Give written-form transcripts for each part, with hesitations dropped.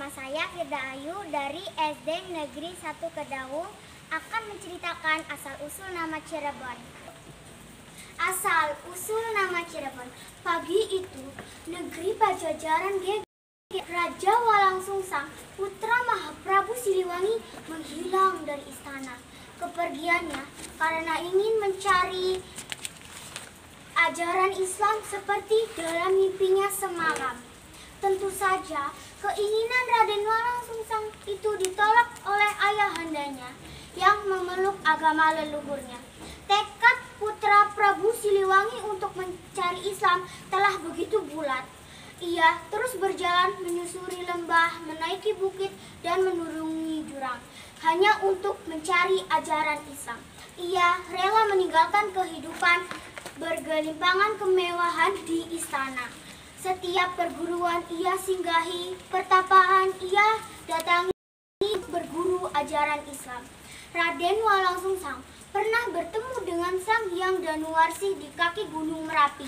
Nama saya Firda Ayu dari SD Negeri 1 Kedaung akan menceritakan asal-usul nama Cirebon. Asal-usul nama Cirebon. Pagi itu, negeri Pajajaran Raja Walangsungsang, putra Mahaprabu Siliwangi menghilang dari istana. Kepergiannya karena ingin mencari ajaran Islam seperti dalam mimpinya semalam. Tentu saja, keinginan Raden Walangsungsang itu ditolak oleh ayahandanya yang memeluk agama leluhurnya. Tekad putra Prabu Siliwangi untuk mencari Islam telah begitu bulat. Ia terus berjalan menyusuri lembah, menaiki bukit, dan menuruni jurang, hanya untuk mencari ajaran Islam. Ia rela meninggalkan kehidupan bergelimpangan kemewahan di istana. Setiap perguruan ia singgahi, pertapaan ia datangi berguru ajaran Islam. Raden Walangsungsang pernah bertemu dengan Sang Hyang Danuwarsih di kaki Gunung Merapi.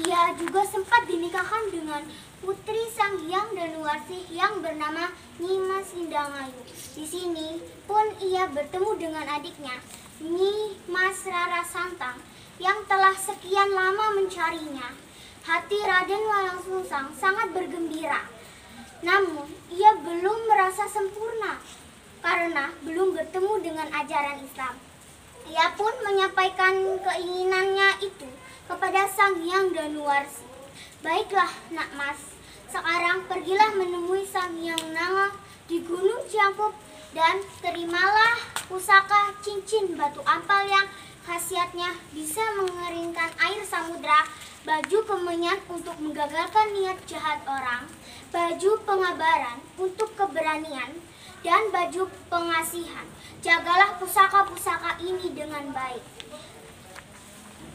Ia juga sempat dinikahkan dengan putri Sang Hyang Danuwarsih yang bernama Nyi Sindangayu. Di sini pun ia bertemu dengan adiknya, Nyi Mas Rara Santang, yang telah sekian lama mencarinya. Hati Raden Walangsungsang sangat bergembira. Namun, ia belum merasa sempurna karena belum bertemu dengan ajaran Islam. Ia pun menyampaikan keinginannya itu kepada Sang Hyang Danuwarsih. Baiklah, Nak Mas, sekarang pergilah menemui Sang Hyang Nanga di Gunung Ciangkup dan terimalah pusaka cincin batu ampal yang khasiatnya bisa mengeringkan air samudra, baju kemenyan untuk menggagalkan niat jahat orang, baju pengabaran untuk keberanian, dan baju pengasihan. Jagalah pusaka-pusaka ini dengan baik.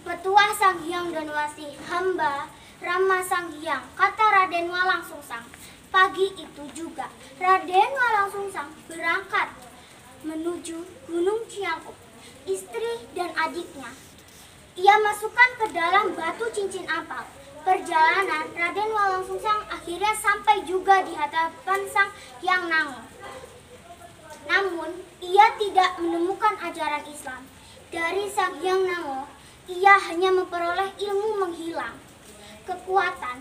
Petuah Sang Hyang Danuwarsih, hamba Rama Sang Hyang, kata Raden Walangsungsang. Pagi itu juga Raden Walangsungsang berangkat menuju Gunung Ciangkup. Istri dan adiknya ia masukkan ke dalam batu cincin ampal. Perjalanan Raden Walangsungsang akhirnya sampai juga di hadapan Sang Hyang Nango. Namun, ia tidak menemukan ajaran Islam. Dari Sang Hyang Nango, ia hanya memperoleh ilmu menghilang, kekuatan,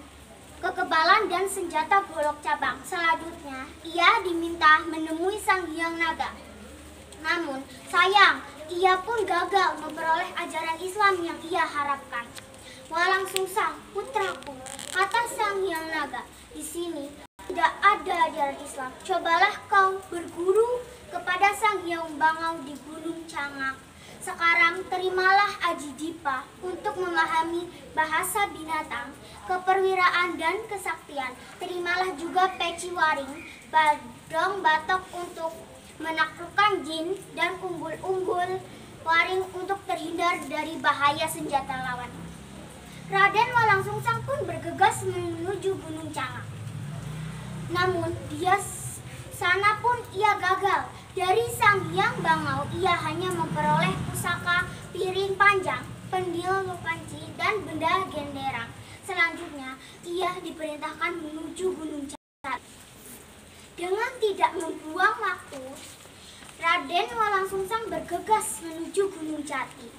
kekebalan, dan senjata golok cabang. Selanjutnya, ia diminta menemui Sang Hyang Naga. Namun, sayang, ia pun gagal memperoleh ajaran Islam yang ia harapkan. Walangsungsang, putraku, kata Sang Hyang Naga, di sini tidak ada ajaran Islam. Cobalah kau berguru kepada Sang Hyang Bangau di Gunung Cangak. Sekarang terimalah Aji Dipa untuk memahami bahasa binatang, keperwiraan, dan kesaktian. Terimalah juga Peci Waring, Badong Batok untuk menaklukkan jin, dan Umbul-Umbul Waring untuk terhindar dari bahaya senjata lawan. Raden Walangsungsang pun bergegas menuju Gunung Cangak. Namun dia sana pun ia gagal. Dari Sang Hyang Bangau ia hanya memperoleh pusaka piring panjang, pendil panci, dan benda genderang. Selanjutnya ia diperintahkan menuju Gunung Cangak. Dengan tidak membuang waktu, Raden Walangsungsang bergegas menuju Gunung Jati.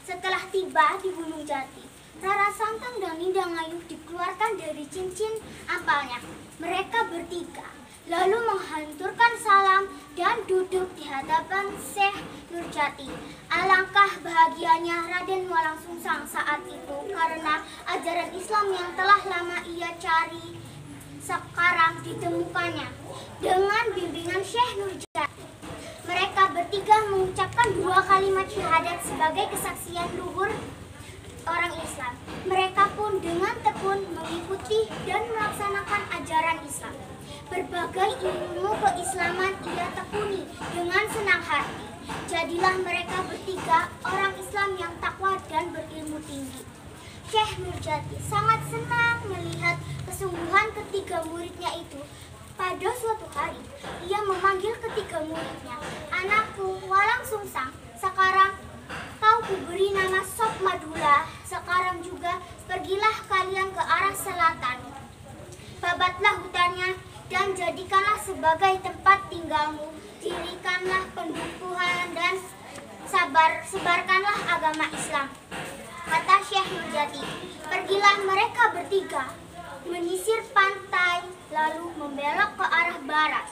Setelah tiba di Gunung Jati, Rara Santang dan Nindangayu dikeluarkan dari cincin ampalnya. Mereka bertiga lalu menghanturkan salam dan duduk di hadapan Syekh Nurjati. Alangkah bahagianya Raden Walangsungsang saat itu karena ajaran Islam yang telah lama ia cari sekarang ditemukannya. Dengan bimbingan Syekh Nurjati, mereka bertiga mengucapkan 2 kalimat syahadat sebagai kesaksian luhur orang Islam. Mereka pun dengan tekun mengikuti dan melaksanakan ajaran Islam. Berbagai ilmu keislaman ia tekuni dengan senang hati. Jadilah mereka bertiga orang Islam yang takwa dan berilmu tinggi. Syekh Nurjati sangat senang melihat kesungguhan ketiga muridnya itu. Pada suatu hari, ia memanggil ketiga muridnya, "Anakku Walangsungsang, sekarang kau kuberi nama Sop Madula. Sekarang juga pergilah kalian ke arah selatan. Babatlah hutannya dan jadikanlah sebagai tempat tinggalmu. Dirikanlah pendukuhan dan sebarkanlah agama Islam. Kata Syekh Nurjati. Pergilah mereka bertiga, menyisir pantai, lalu membelok ke arah barat.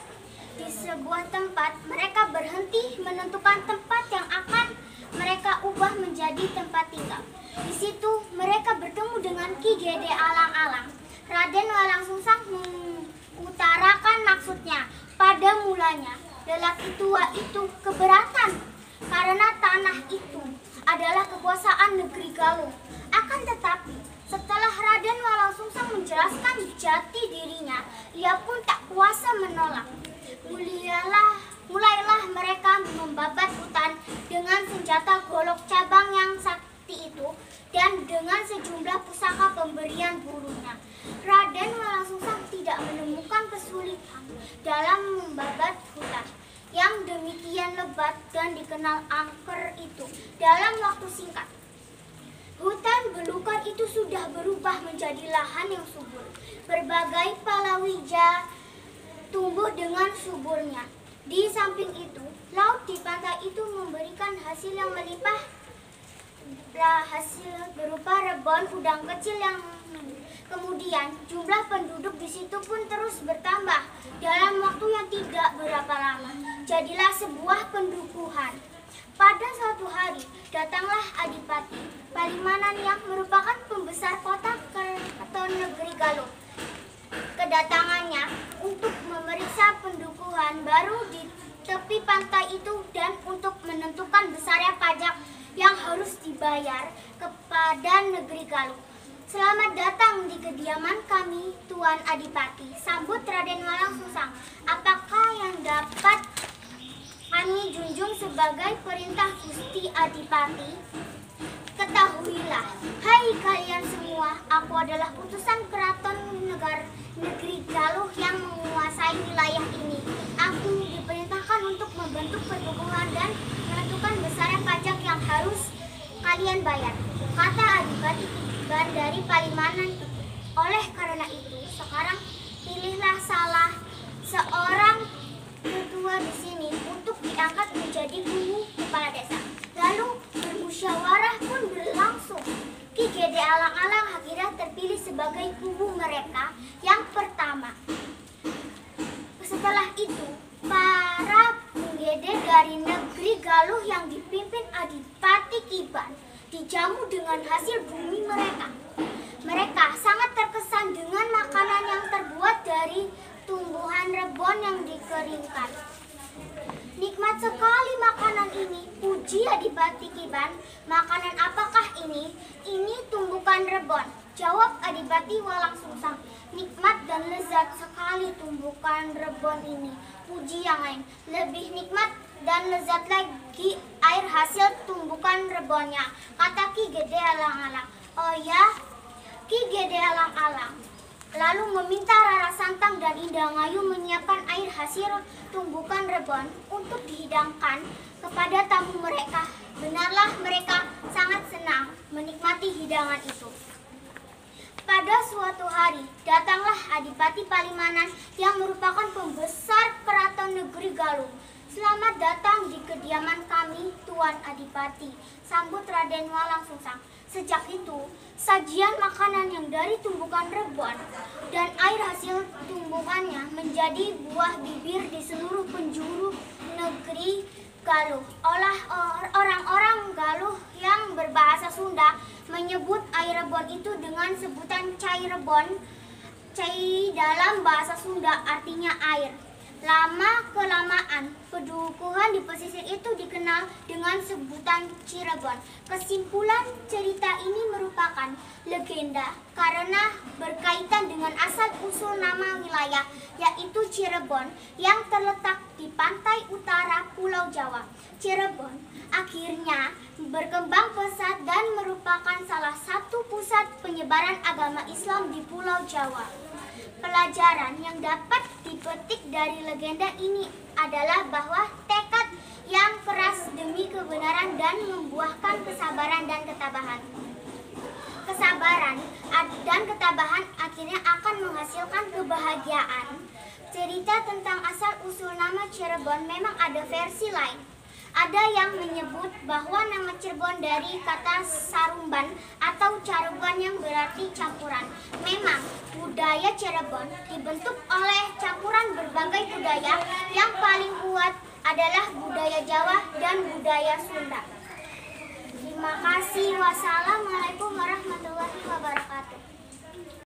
Di sebuah tempat, mereka berhenti menentukan tempat yang akan mereka ubah menjadi tempat tinggal. Di situ, mereka bertemu dengan Ki Gede Alang-Alang. Raden Walang Sungsang mengutarakan maksudnya. Pada mulanya, lelaki tua itu keberatan karena tanah itu adalah kekuasaan negeri Galuh. Akan tetapi, setelah Raden Walang Sungsang menjelaskan jati dirinya, ia pun tak kuasa menolak. Mulailah mereka membabat hutan dengan senjata golok cabang yang sakti itu dan dengan sejumlah pusaka pemberian gurunya. Raden Walang Sungsang tidak menemukan kesulitan dalam membabat hutan yang demikian lebat dan dikenal angker itu dalam waktu singkat. Hutan belukar itu sudah berubah menjadi lahan yang subur. Berbagai palawija tumbuh dengan suburnya. Di samping itu, laut di pantai itu memberikan hasil yang melimpah, hasil berupa rebon udang kecil yang kemudian jumlah penduduk di situ pun terus bertambah. Dalam waktu yang tidak berapa lama, jadilah sebuah pendukuhan. Pada suatu hari, datanglah Adipati Palimanan yang merupakan pembesar kota Keraton Negeri Galuh. Kedatangannya untuk memeriksa pendukuhan baru di tepi pantai itu dan untuk menentukan besarnya pajak yang harus dibayar kepada negeri Galuh. Selamat datang di kediaman kami, Tuan Adipati, sambut Raden Walang Sungsang. Apakah yang dapat kami junjung sebagai perintah Gusti Adipati? Ketahuilah, hai kalian semua, aku adalah utusan keraton negeri Galuh yang menguasai wilayah ini. Aku diperintahkan untuk membentuk perdukuhan dan menentukan besarnya pajak yang harus kalian bayar, kata Adipati dari Palimanan itu. Oleh karena itu, sekarang pilihlah salah seorang ketua di sini untuk diangkat menjadi guru kepala desa. Lalu bermusyawarah pun berlangsung. Ki Gede Alang-Alang akhirnya terpilih sebagai guru mereka yang pertama. Setelah itu, para penggede dari negeri Galuh yang dipimpin Adipati Kiban dijamu dengan hasil bumi mereka. Mereka sangat terkesan dengan makanan yang terbuat dari tumbuhan rebon yang dikeringkan. Nikmat sekali makanan ini, puji Adipati Kiban. Makanan apakah ini? Ini tumbukan rebon, jawab Adipati Walang Sungsang. Nikmat dan lezat sekali tumbukan rebon ini, puji yang lain. Lebih nikmat dan lezat lagi air hasil tumbukan rebonnya, kata Ki Gede Alang-Alang. Oh ya, Ki Gede Alang-Alang lalu meminta Rara Santang dan Indramayu menyiapkan air hasil tumbukan rebon untuk dihidangkan kepada tamu mereka. Benarlah mereka sangat senang menikmati hidangan itu. Pada suatu hari, datanglah Adipati Palimanan yang merupakan pembesar keraton negeri Galuh. Selamat datang di kediaman kami, Tuan Adipati, sambut Raden Walang Sungsang. Sejak itu, sajian makanan yang dari tumbukan rebon dan air hasil tumbukannya menjadi buah bibir di seluruh penjuru negeri Galuh. Orang-orang Galuh yang berbahasa Sunda menyebut air rebon itu dengan sebutan cai rebon. Cai dalam bahasa Sunda artinya air. Lama-kelamaan, pedukuhan di pesisir itu dikenal dengan sebutan Cirebon. Kesimpulan cerita ini merupakan legenda karena berkaitan dengan asal-usul nama wilayah, yaitu Cirebon, yang terletak di pantai utara Pulau Jawa. Cirebon akhirnya berkembang pesat dan merupakan salah satu pusat penyebaran agama Islam di Pulau Jawa. Pelajaran yang dapat dipetik dari legenda ini adalah bahwa tekad yang keras demi kebenaran dan membuahkan kesabaran dan ketabahan. Kesabaran dan ketabahan akhirnya akan menghasilkan kebahagiaan. Cerita tentang asal-usul nama Cirebon memang ada versi lain. Ada yang menyebut bahwa nama Cirebon dari kata Sarumban atau Caruban yang berarti campuran. Memang budaya Cirebon dibentuk oleh campuran berbagai budaya. Yang paling kuat adalah budaya Jawa dan budaya Sunda. Terima kasih. Wassalamualaikum warahmatullahi wabarakatuh.